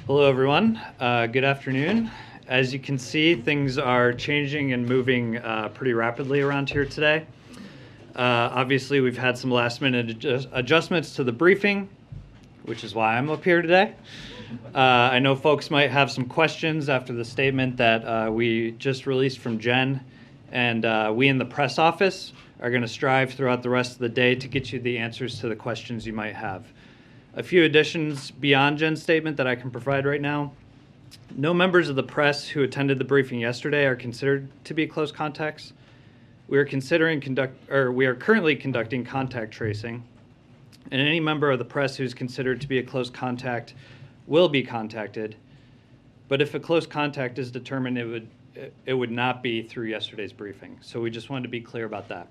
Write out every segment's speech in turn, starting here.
Hello, everyone. Good afternoon. As you can see, things are changing and moving pretty rapidly around here today. Obviously, we've had some last-minute adjustments to the briefing, which is why I'm up here today. I know folks might have some questions after the statement that we just released from Jen, and we in the press office are going to strive throughout the rest of the day to get you the answers to the questions you might have. A few additions beyond Jen's statement that I can provide right now. No members of the press who attended the briefing yesterday are considered to be close contacts. We are currently conducting contact tracing, and any member of the press who's considered to be a close contact will be contacted. But if a close contact is determined, it would not be through yesterday's briefing. So we just wanted to be clear about that.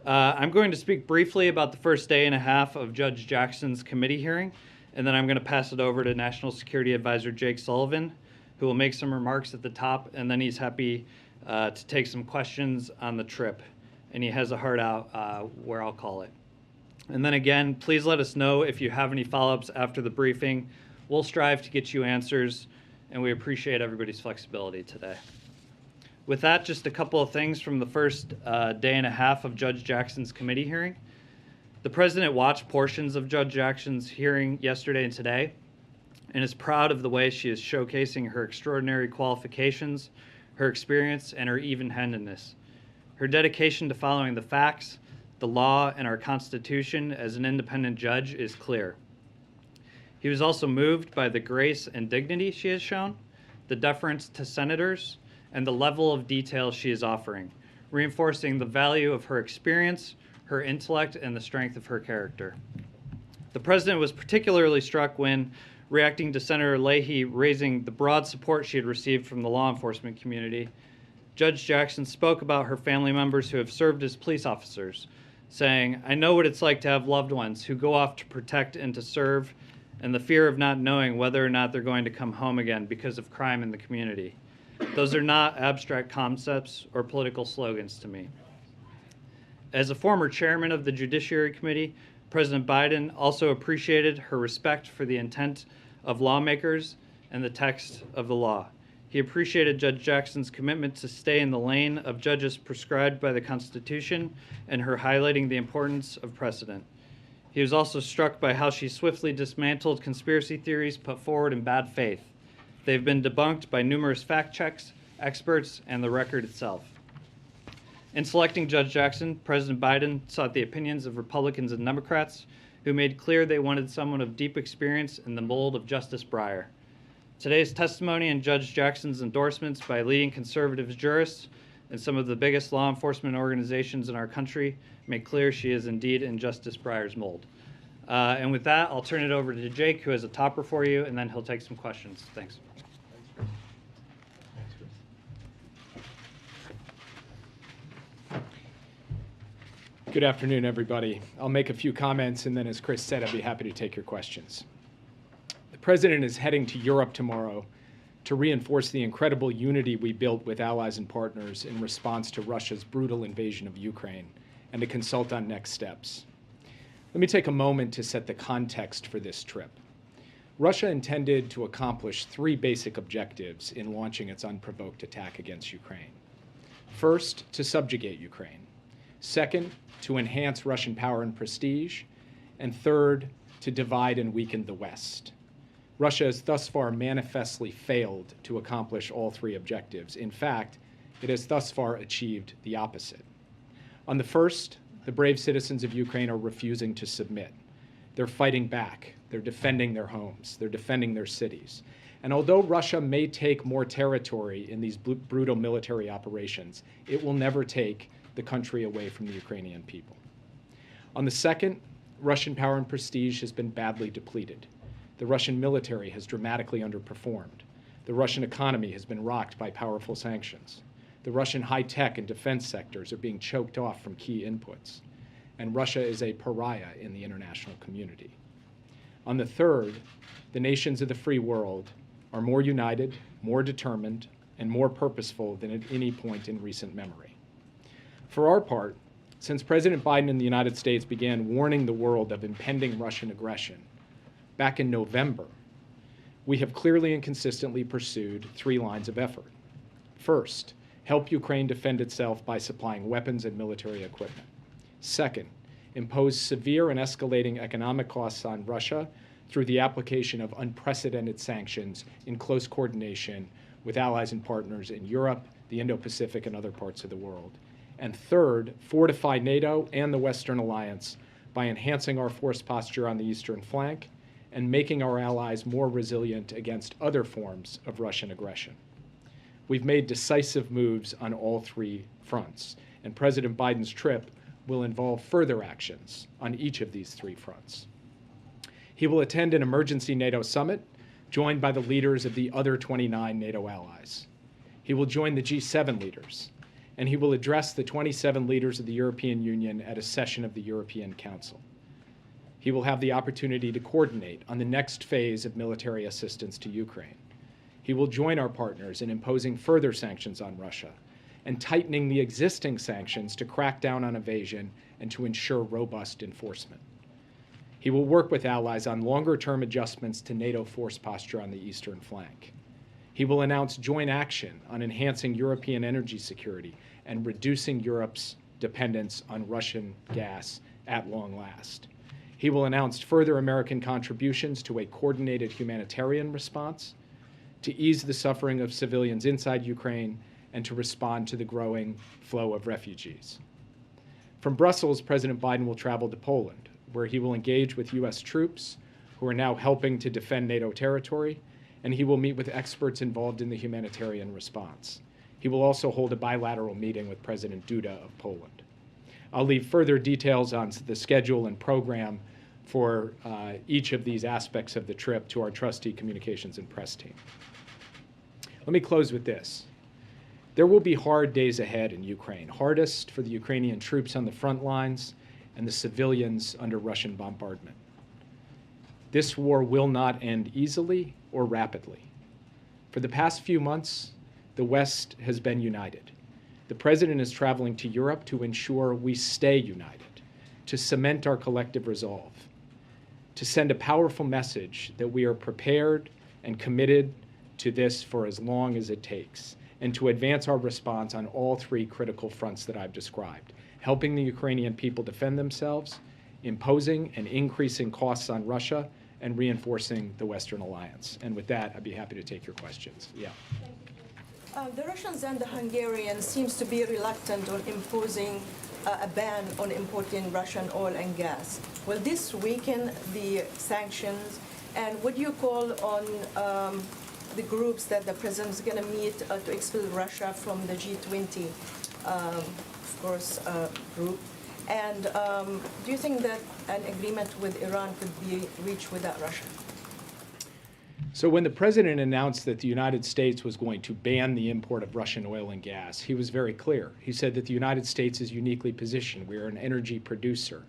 I'm going to speak briefly about the first day and a half of Judge Jackson's committee hearing, and then I'm going to pass it over to National Security Advisor Jake Sullivan, who will make some remarks at the top, and then he's happy to take some questions on the trip, and he has a heart out where I'll call it. And then again, please let us know if you have any follow-ups after the briefing. We'll strive to get you answers, and we appreciate everybody's flexibility today. With that, just a couple of things from the first day and a half of Judge Jackson's committee hearing. The president watched portions of Judge Jackson's hearing yesterday and today, and is proud of the way she is showcasing her extraordinary qualifications, her experience, and her even-handedness. Her dedication to following the facts, the law, and our Constitution as an independent judge is clear. He was also moved by the grace and dignity she has shown, the deference to senators, and the level of detail she is offering, reinforcing the value of her experience, her intellect, and the strength of her character. The president was particularly struck when, reacting to Senator Leahy raising the broad support she had received from the law enforcement community, Judge Jackson spoke about her family members who have served as police officers, saying, "I know what it's like to have loved ones who go off to protect and to serve, and the fear of not knowing whether or not they're going to come home again because of crime in the community. Those are not abstract concepts or political slogans to me." As a former chairman of the Judiciary Committee, President Biden also appreciated her respect for the intent of lawmakers and the text of the law. He appreciated Judge Jackson's commitment to stay in the lane of judges prescribed by the Constitution and her highlighting the importance of precedent. He was also struck by how she swiftly dismantled conspiracy theories put forward in bad faith. They've been debunked by numerous fact checks, experts, and the record itself. In selecting Judge Jackson, President Biden sought the opinions of Republicans and Democrats who made clear they wanted someone of deep experience in the mold of Justice Breyer. Today's testimony and Judge Jackson's endorsements by leading conservative jurists and some of the biggest law enforcement organizations in our country make clear she is indeed in Justice Breyer's mold. And with that, I'll turn it over to Jake, who has a topper for you, and then he'll take some questions. Thanks. Good afternoon, everybody. I'll make a few comments, and then as Chris said, I'd be happy to take your questions. The President is heading to Europe tomorrow to reinforce the incredible unity we built with allies and partners in response to Russia's brutal invasion of Ukraine, and to consult on next steps. Let me take a moment to set the context for this trip. Russia intended to accomplish three basic objectives in launching its unprovoked attack against Ukraine. First, to subjugate Ukraine. Second, to enhance Russian power and prestige. And third, to divide and weaken the West. Russia has thus far manifestly failed to accomplish all three objectives. In fact, it has thus far achieved the opposite. On the first, the brave citizens of Ukraine are refusing to submit. They're fighting back. They're defending their homes. They're defending their cities. And although Russia may take more territory in these brutal military operations, it will never take the country away from the Ukrainian people. On the second, Russian power and prestige has been badly depleted. The Russian military has dramatically underperformed. The Russian economy has been rocked by powerful sanctions. The Russian high-tech and defense sectors are being choked off from key inputs. And Russia is a pariah in the international community. On the third, the nations of the free world are more united, more determined, and more purposeful than at any point in recent memory. For our part, since President Biden in the United States began warning the world of impending Russian aggression back in November, we have clearly and consistently pursued 3 lines of effort. First, help Ukraine defend itself by supplying weapons and military equipment. Second, impose severe and escalating economic costs on Russia through the application of unprecedented sanctions in close coordination with allies and partners in Europe, the Indo-Pacific, and other parts of the world. And third, fortify NATO and the Western Alliance by enhancing our force posture on the eastern flank and making our allies more resilient against other forms of Russian aggression. We've made decisive moves on all 3 fronts, and President Biden's trip will involve further actions on each of these 3 fronts. He will attend an emergency NATO summit, joined by the leaders of the other 29 NATO allies. He will join the G7 leaders, and he will address the 27 leaders of the European Union at a session of the European Council. He will have the opportunity to coordinate on the next phase of military assistance to Ukraine. He will join our partners in imposing further sanctions on Russia and tightening the existing sanctions to crack down on evasion and to ensure robust enforcement. He will work with allies on longer-term adjustments to NATO force posture on the eastern flank. He will announce joint action on enhancing European energy security and reducing Europe's dependence on Russian gas at long last. He will announce further American contributions to a coordinated humanitarian response, to ease the suffering of civilians inside Ukraine, and to respond to the growing flow of refugees. From Brussels, President Biden will travel to Poland, where he will engage with U.S. troops who are now helping to defend NATO territory, and he will meet with experts involved in the humanitarian response. He will also hold a bilateral meeting with President Duda of Poland. I'll leave further details on the schedule and program for each of these aspects of the trip to our trustee communications and press team. Let me close with this. There will be hard days ahead in Ukraine, hardest for the Ukrainian troops on the front lines and the civilians under Russian bombardment. This war will not end easily or rapidly. For the past few months, the West has been united. The President is traveling to Europe to ensure we stay united, to cement our collective resolve, to send a powerful message that we are prepared and committed to this for as long as it takes, and to advance our response on all 3 critical fronts that I've described: helping the Ukrainian people defend themselves, imposing and increasing costs on Russia, and reinforcing the Western Alliance. And with that, I'd be happy to take your questions. Yeah. The Russians and the Hungarians seems to be reluctant on imposing a ban on importing Russian oil and gas. Will this weaken the sanctions? And what do you call on the groups that the president is going to meet to expel Russia from the G20, of course, group? And do you think that an agreement with Iran could be reached without Russia? So when the president announced that the United States was going to ban the import of Russian oil and gas, he was very clear. He said that the United States is uniquely positioned. We are an energy producer.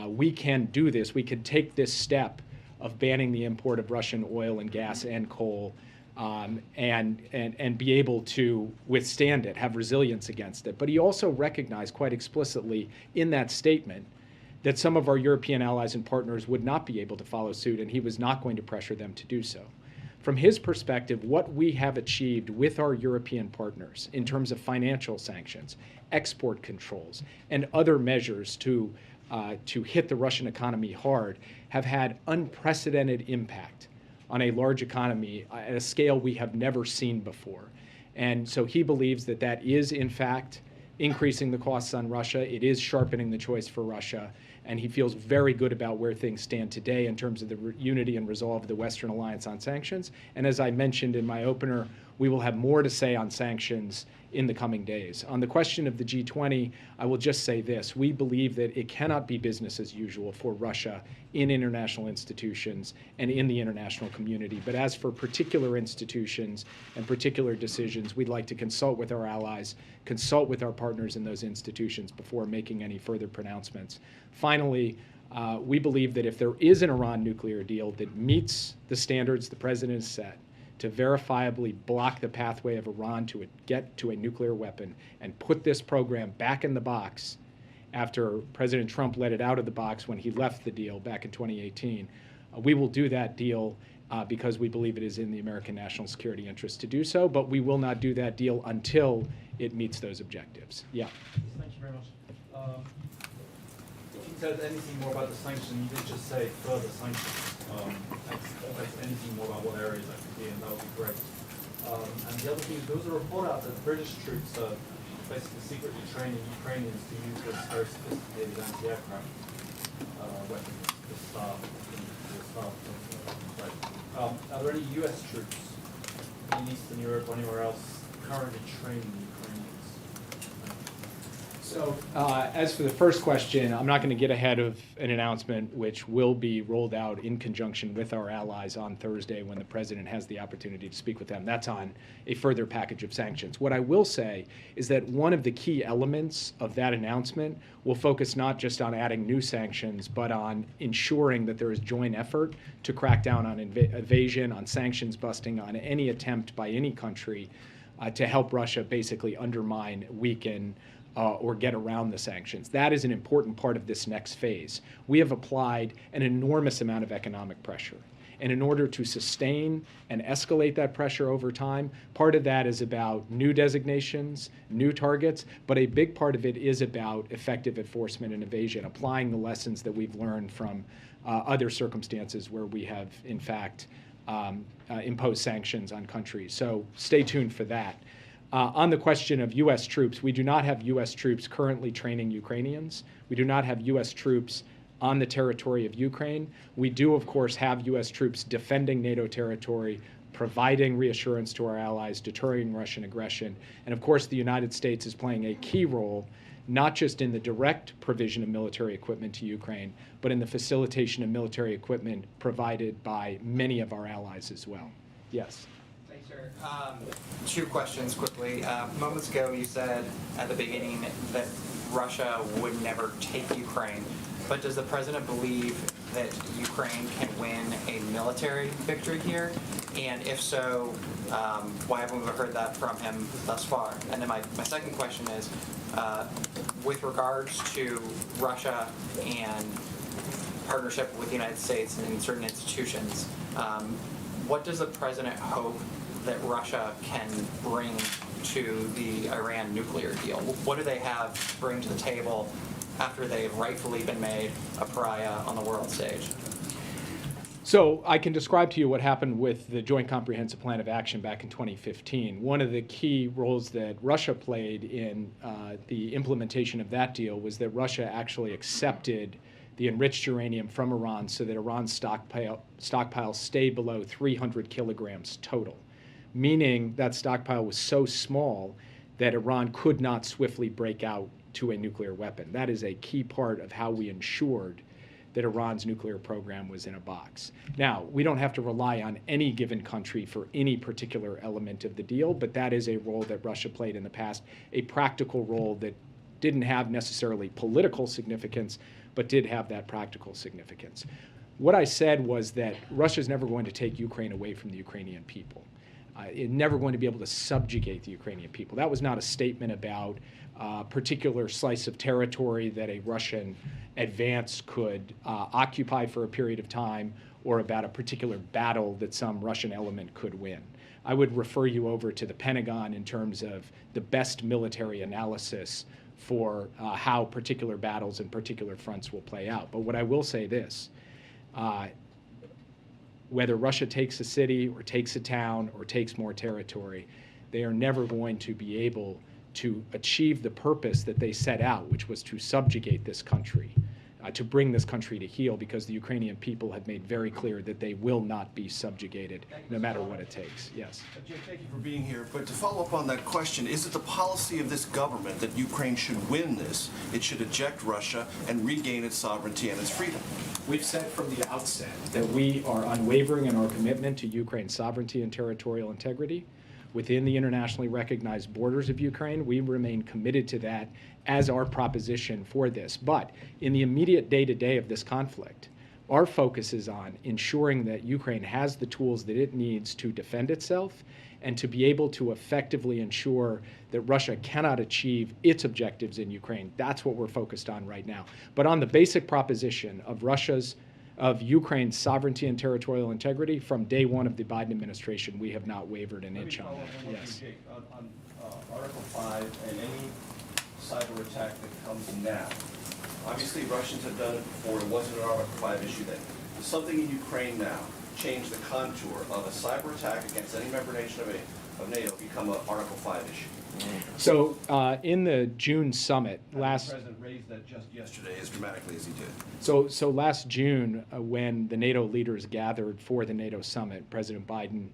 We can do this. We can take this step of banning the import of Russian oil and gas and coal and be able to withstand it, have resilience against it. But he also recognized quite explicitly in that statement that some of our European allies and partners would not be able to follow suit, and he was not going to pressure them to do so. From his perspective, what we have achieved with our European partners in terms of financial sanctions, export controls, and other measures to hit the Russian economy hard have had unprecedented impact on a large economy at a scale we have never seen before. And so he believes that that is, in fact, increasing the costs on Russia. It is sharpening the choice for Russia. And he feels very good about where things stand today in terms of the unity and resolve of the Western Alliance on sanctions. And as I mentioned in my opener, we will have more to say on sanctions in the coming days. On the question of the G20, I will just say this. We believe that it cannot be business as usual for Russia in international institutions and in the international community. But as for particular institutions and particular decisions, we'd like to consult with our allies, consult with our partners in those institutions before making any further pronouncements. Finally, we believe that if there is an Iran nuclear deal that meets the standards the president has set, to verifiably block the pathway of Iran to get to a nuclear weapon and put this program back in the box after President Trump let it out of the box when he left the deal back in 2018, we will do that deal because we believe it is in the American national security interest to do so, but we will not do that deal until it meets those objectives. Yeah. Thank you very much. If you said anything more about the sanctions, you did just say further sanctions. If there's anything more about what areas that could be, and that would be great. And the other thing is, there was a report out that British troops are basically secretly training Ukrainians to use this very sophisticated anti-aircraft weapon, the STAR. Are there any U.S. troops in Eastern Europe or anywhere else currently training Ukrainians? So as for the first question, I'm not going to get ahead of an announcement which will be rolled out in conjunction with our allies on Thursday when the president has the opportunity to speak with them. That's on a further package of sanctions. What I will say is that one of the key elements of that announcement will focus not just on adding new sanctions, but on ensuring that there is joint effort to crack down on evasion, on sanctions busting, on any attempt by any country to help Russia basically undermine, weaken, or get around the sanctions. That is an important part of this next phase. We have applied an enormous amount of economic pressure. And in order to sustain and escalate that pressure over time, part of that is about new designations, new targets, but a big part of it is about effective enforcement and evasion, applying the lessons that we've learned from other circumstances where we have, in fact, imposed sanctions on countries. So stay tuned for that. On the question of U.S. troops, we do not have U.S. troops currently training Ukrainians. We do not have U.S. troops on the territory of Ukraine. We do, of course, have U.S. troops defending NATO territory, providing reassurance to our allies, deterring Russian aggression. And of course, the United States is playing a key role, not just in the direct provision of military equipment to Ukraine, but in the facilitation of military equipment provided by many of our allies as well. Yes. Thanks, sir. Two questions quickly. Moments ago, you said at the beginning that Russia would never take Ukraine. But does the president believe that Ukraine can win a military victory here? And if so, why haven't we heard that from him thus far? And then my second question is, with regards to Russia and partnership with the United States and certain institutions, what does the president hope that Russia can bring to the Iran nuclear deal? What do they have to bring to the table after they've rightfully been made a pariah on the world stage? So I can describe to you what happened with the Joint Comprehensive Plan of Action back in 2015. One of the key roles that Russia played in the implementation of that deal was that Russia actually accepted the enriched uranium from Iran so that Iran's stockpile stayed below 300 kilograms total, meaning that stockpile was so small that Iran could not swiftly break out to a nuclear weapon. That is a key part of how we ensured that Iran's nuclear program was in a box. Now, we don't have to rely on any given country for any particular element of the deal, but that is a role that Russia played in the past, a practical role that didn't have necessarily political significance, but did have that practical significance. What I said was that Russia's never going to take Ukraine away from the Ukrainian people. It's never going to be able to subjugate the Ukrainian people. That was not a statement about a particular slice of territory that a Russian advance could occupy for a period of time, or about a particular battle that some Russian element could win. I would refer you over to the Pentagon in terms of the best military analysis for how particular battles and particular fronts will play out. But what I will say this, whether Russia takes a city or takes a town or takes more territory, they are never going to be able to achieve the purpose that they set out, which was to subjugate this country, to bring this country to heel, because the Ukrainian people have made very clear that they will not be subjugated no matter what it takes. Yes. Jim, thank you for being here. But to follow up on that question, is it the policy of this government that Ukraine should win this? It should eject Russia and regain its sovereignty and its freedom? We've said from the outset that we are unwavering in our commitment to Ukraine's sovereignty and territorial integrity. Within the internationally recognized borders of Ukraine, we remain committed to that as our proposition for this. But in the immediate day-to-day of this conflict, our focus is on ensuring that Ukraine has the tools that it needs to defend itself and to be able to effectively ensure that Russia cannot achieve its objectives in Ukraine. That's what we're focused on right now. But on the basic proposition of of Ukraine's sovereignty and territorial integrity. From day one of the Biden administration, we have not wavered an inch on that. Yes. On Article 5 and any cyber attack that comes now, obviously Russians have done it before. It wasn't an Article 5 issue then. Does something in Ukraine now change the contour of a cyber attack against any member nation of NATO become an Article 5 issue? So in the June summit The last, President raised that just yesterday as dramatically as he did. so last June, when the NATO leaders gathered for the NATO summit, President Biden,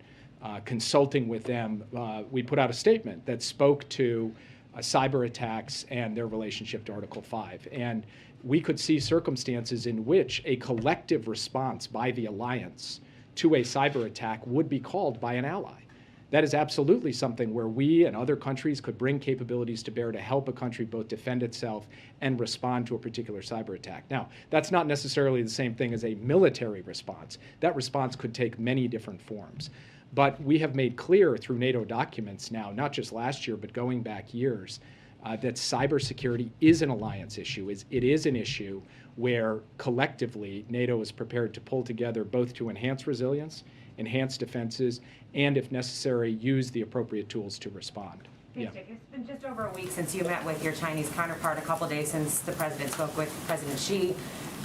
consulting with them, we put out a statement that spoke to cyber attacks and their relationship to Article 5. And we could see circumstances in which a collective response by the alliance to a cyber attack would be called by an ally. That is absolutely something where we and other countries could bring capabilities to bear to help a country both defend itself and respond to a particular cyber attack. Now, that's not necessarily the same thing as a military response. That response could take many different forms. But we have made clear through NATO documents now, not just last year, but going back years, that cybersecurity is an alliance issue. It is an issue where collectively NATO is prepared to pull together both to enhance resilience, enhance defenses, and if necessary, use the appropriate tools to respond. Thanks, Dick. It's been just over a week since you met with your Chinese counterpart, a couple days since the president spoke with President Xi.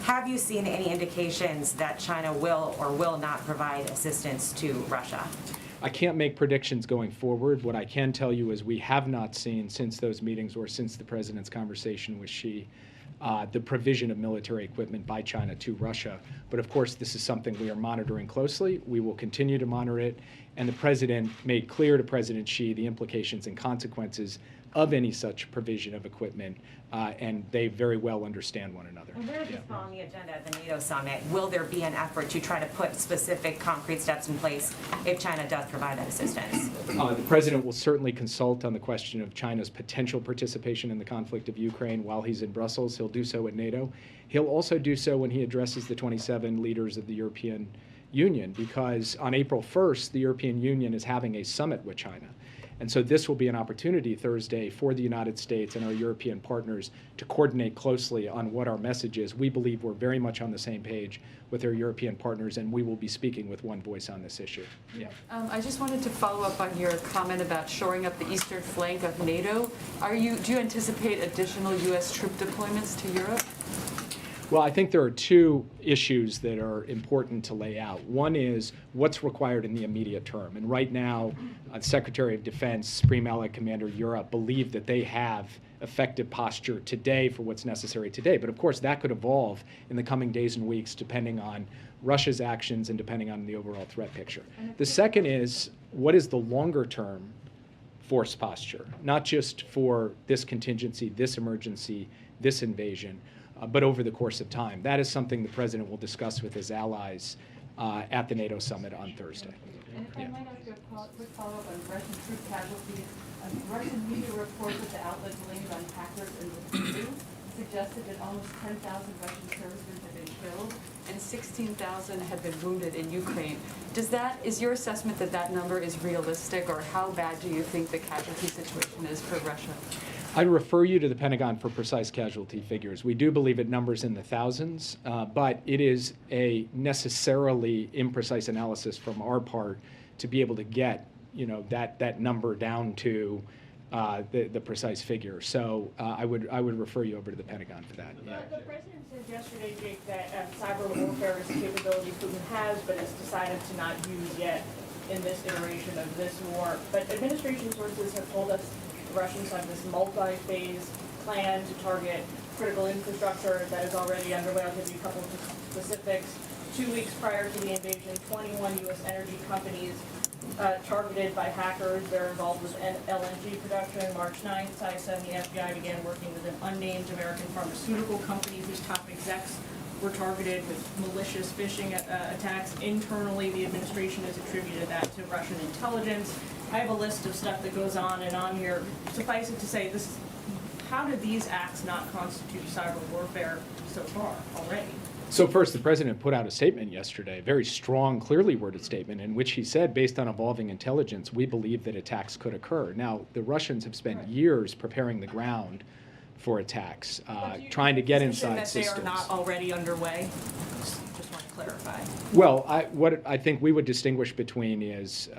Have you seen any indications that China will or will not provide assistance to Russia? I can't make predictions going forward. What I can tell you is we have not seen since those meetings or since the president's conversation with Xi the provision of military equipment by China to Russia. But of course, this is something we are monitoring closely. We will continue to monitor it. And the president made clear to President Xi the implications and consequences of any such provision of equipment, and they very well understand one another. And where is this fall on the agenda at the NATO summit? Will there be an effort to try to put specific concrete steps in place if China does provide that assistance? The president will certainly consult on the question of China's potential participation in the conflict of Ukraine while he's in Brussels. He'll do so at NATO. He'll also do so when he addresses the 27 leaders of the European Union, because on April 1st, the European Union is having a summit with China. And so this will be an opportunity Thursday for the United States and our European partners to coordinate closely on what our message is. We believe we're very much on the same page with our European partners, and we will be speaking with one voice on this issue. Yeah. I just wanted to follow up on your comment about shoring up the eastern flank of NATO. Do you anticipate additional U.S. troop deployments to Europe? Well, I think there are two issues that are important to lay out. One is what's required in the immediate term. And right now, the Secretary of Defense, Supreme Allied Commander Europe, believe that they have effective posture today for what's necessary today. But of course, that could evolve in the coming days and weeks depending on Russia's actions and depending on the overall threat picture. The second is, what is the longer term force posture? Not just for this contingency, this emergency, this invasion, but over the course of time. That is something the president will discuss with his allies at the NATO summit on Thursday. And if I might ask a quick follow-up on Russian troop casualties. Russian media reports that the outlet blamed on hackers in the EU suggested that almost 10,000 Russian servicemen have been killed and 16,000 have been wounded in Ukraine. Is your assessment that that number is realistic, or how bad do you think the casualty situation is for Russia? I'd refer you to the Pentagon for precise casualty figures. We do believe it numbers in the thousands, but it is a necessarily imprecise analysis from our part to be able to get that number down to the precise figure. So I would refer you over to the Pentagon for that. The president said yesterday, Jake, that cyber warfare is a capability Putin has, but it's decided to not use yet in this iteration of this war. But administration sources have told us the Russians have this multi-phase plan to target critical infrastructure that is already underway. I'll give you a couple of specifics. 2 weeks prior to the invasion, 21 U.S. energy companies targeted by hackers. They're involved with LNG production. March 9th, CISA and the FBI began working with an unnamed American pharmaceutical company whose top execs were targeted with malicious phishing attacks. Internally, the administration has attributed that to Russian intelligence. I have a list of stuff that goes on and on here. Suffice it to say, how did these acts not constitute cyber warfare so far already? So first, the president put out a statement yesterday, a very strong, clearly worded statement, in which he said, based on evolving intelligence, we believe that attacks could occur. Now, the Russians have spent years preparing the ground for attacks, trying to get inside systems. That they are not already underway? Just want to clarify. Well, what I think we would distinguish between is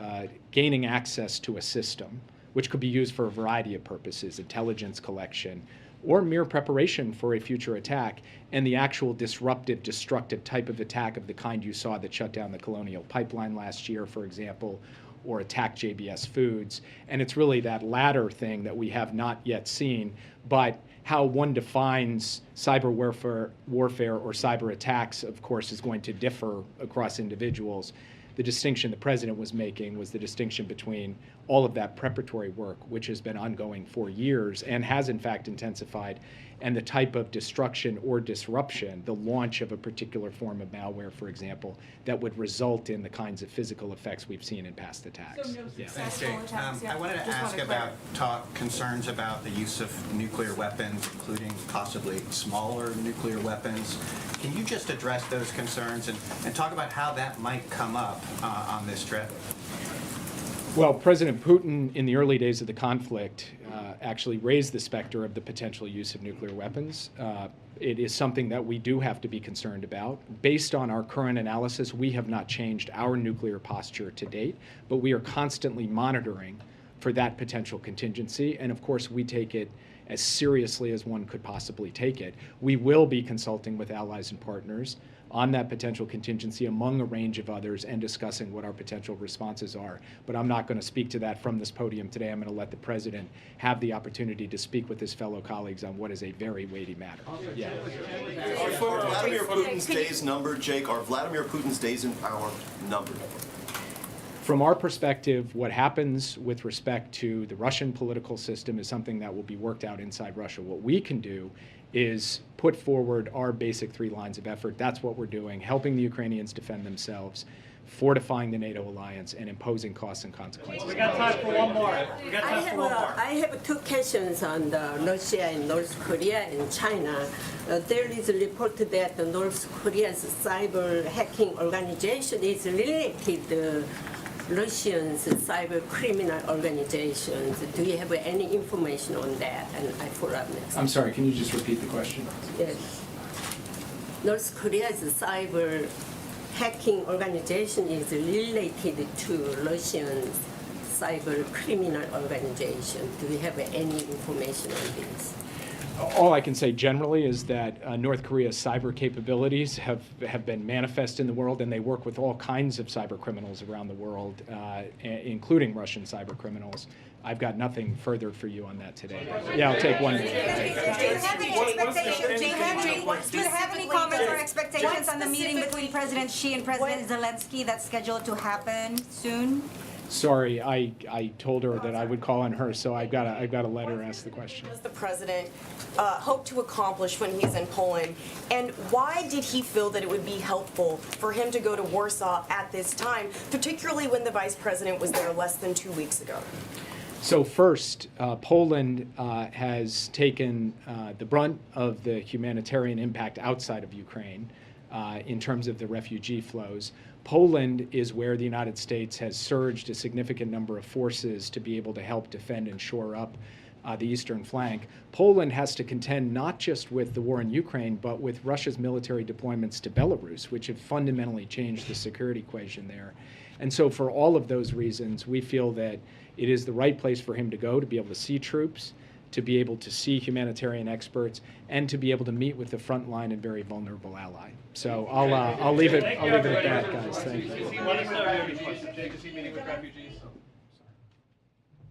gaining access to a system, which could be used for a variety of purposes, intelligence collection, or mere preparation for a future attack, and the actual disruptive, destructive type of attack of the kind you saw that shut down the Colonial Pipeline last year, for example, or attacked JBS Foods. And it's really that latter thing that we have not yet seen, but how one defines cyber warfare or cyber attacks, of course, is going to differ across individuals. The distinction the president was making was the distinction between all of that preparatory work, which has been ongoing for years and has in fact intensified, and the type of destruction or disruption, the launch of a particular form of malware, for example, that would result in the kinds of physical effects we've seen in past attacks. So no Yeah. successful attacks, yeah. I wanted to Just ask wanna about concerns about the use of nuclear weapons, including possibly smaller nuclear weapons. Can you just address those concerns and talk about how that might come up on this trip? Well, President Putin, in the early days of the conflict, actually raised the specter of the potential use of nuclear weapons. It is something that we do have to be concerned about. Based on our current analysis, we have not changed our nuclear posture to date, but we are constantly monitoring for that potential contingency. And of course, we take it as seriously as one could possibly take it. We will be consulting with allies and partners on that potential contingency, among a range of others, and discussing what our potential responses are. But I'm not going to speak to that from this podium today. I'm going to let the president have the opportunity to speak with his fellow colleagues on what is a very weighty matter. Yeah. Are Vladimir Putin's days numbered, Jake? Are Vladimir Putin's days in power numbered? From our perspective, what happens with respect to the Russian political system is something that will be worked out inside Russia. What we can do is put forward our basic 3 lines of effort. That's what we're doing, helping the Ukrainians defend themselves, fortifying the NATO alliance, and imposing costs and consequences. We got time for one more. I have 2 questions on Russia and North Korea and China. There is a report that the North Korea's cyber hacking organization is related to Russian's cyber criminal organizations. Do you have any information on that? And I follow up next. I'm sorry, can you just repeat the question? Yes. North Korea's cyber hacking organization is related to Russian's cyber criminal organization. Do we have any information on this? All I can say generally is that North Korea's cyber capabilities have been manifest in the world, and they work with all kinds of cyber criminals around the world, including Russian cyber criminals. I've got nothing further for you on that today. Yeah, I'll take 1 minute. Do you have any comments or expectations on the meeting between President Xi and President Zelensky that's scheduled to happen soon? Sorry, I told her that I would call on her, so I've got to let her ask the question. What does the president hope to accomplish when he's in Poland, and why did he feel that it would be helpful for him to go to Warsaw at this time, particularly when the vice president was there less than 2 weeks ago? So first, Poland has taken the brunt of the humanitarian impact outside of Ukraine in terms of the refugee flows. Poland is where the United States has surged a significant number of forces to be able to help defend and shore up the eastern flank. Poland has to contend not just with the war in Ukraine, but with Russia's military deployments to Belarus, which have fundamentally changed the security equation there. And so for all of those reasons, we feel that it is the right place for him to go, to be able to see troops, to be able to see humanitarian experts, and to be able to meet with the frontline and very vulnerable ally. So I'll leave it at that, guys. Thank you. Is he meeting with refugees?